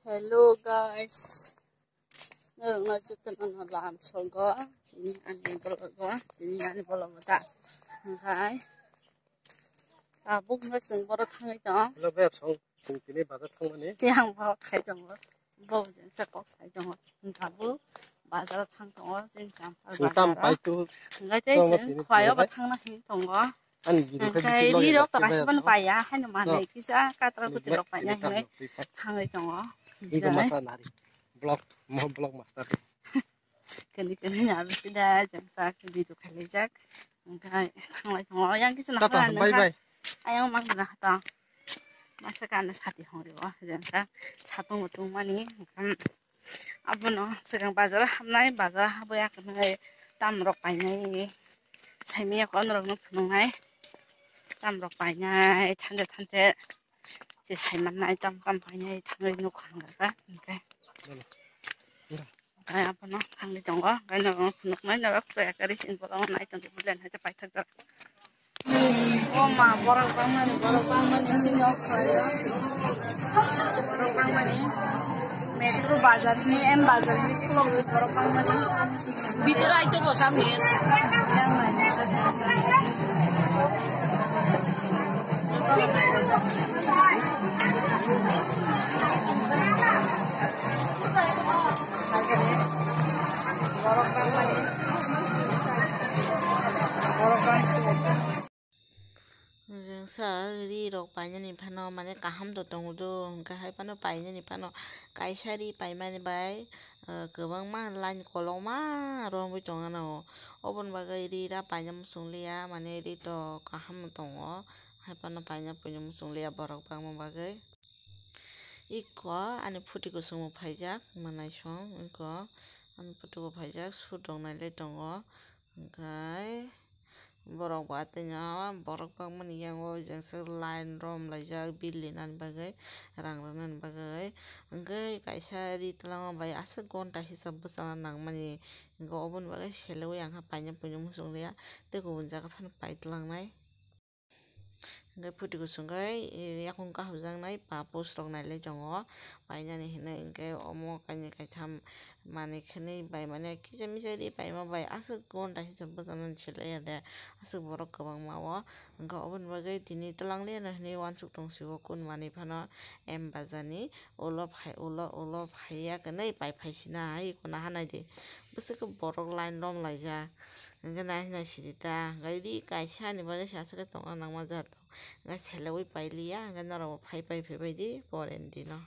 Hello guys, ngarang na chutan na lam solgo, ini ani bolgo, ini ani bolgo ta, okay. Abuk na sing bora thangai to. Hello beb song tini bazar thang mani. Tiang bora khai dong, bau jeng sa kok sai dong, tabu bazar thang dong, jeng jam bazar. Tam pai tu. Ngai tei sing khwayo ba thang na hi dong. Kai ri rok ta kasban pa ya, hai na ma nei kisa katra ku tirok pa nya hi thangai dong. Iko masa nari. Blog master. Kani nya bisida jang sa ki video khali jak. Ngai thangai dong, yang kisa na kan na. Ayang mang na ta. Masa kan sati hore wa jang sa chatung mutung mani. Abono sekarang bazar hamnai bazar haboya kanai tam rok pa nyai. Saimiya kon rok no phunai. Tam rok pa nyai thante je saiman nai tam pa nyai thangai no khanga ka. Kai apa no thangai dong ga kai no phunuk nai na rok ya kari sin bolong nai tong di bulan ha pai thak. Oh ma borok bang mani sin yo khaya. Borok bang mani metro bazar में एम बाजार में खुला हुआ borok bang mani भीतर आइते को सामने yang sa ri rok paina ni phano mane kaham to tongu do kahai pano paina ni phano kaisari paimani bai gobang ma line kolong ma rong bi tonga no obon bagai ri ra paina musunglia mane ri to kaham tongo hai pano paina punya musunglia borok bang ma bagai iko ani phuti ko sumo phaijak manai song iko ani phuti ko phaijak su dong nai le tongo kai borok batenya borok bang mani yang o jangsa line rom laijak billi nan bagai rang nan bagai ngai kaisa ri tlang bai asa gonta hisab busana nang mani go obon bagai selewe yang ha paina punya musung lia te ko jaga phan pai tlang nai ngai phuti ko sungai yakung ka hujang nai pa post rok nai le jongo paina ni hinai ngai omo kani kai tham mane khani bai mane kijami jari bai ma bai asa gonta hisab busana chile ya de asa borok kabang mawo nga obon bagai tini tlang le na ni wansuk tong siwo kun mani phano em bazani ulo phaiya kanai pai phaisina ai kona hanai de busuk borok line rom laija nga na sidita gairi kaisa ni bagai sasaka tong nang ma ja nga selewi pailiya nga naro phai phai di poren dino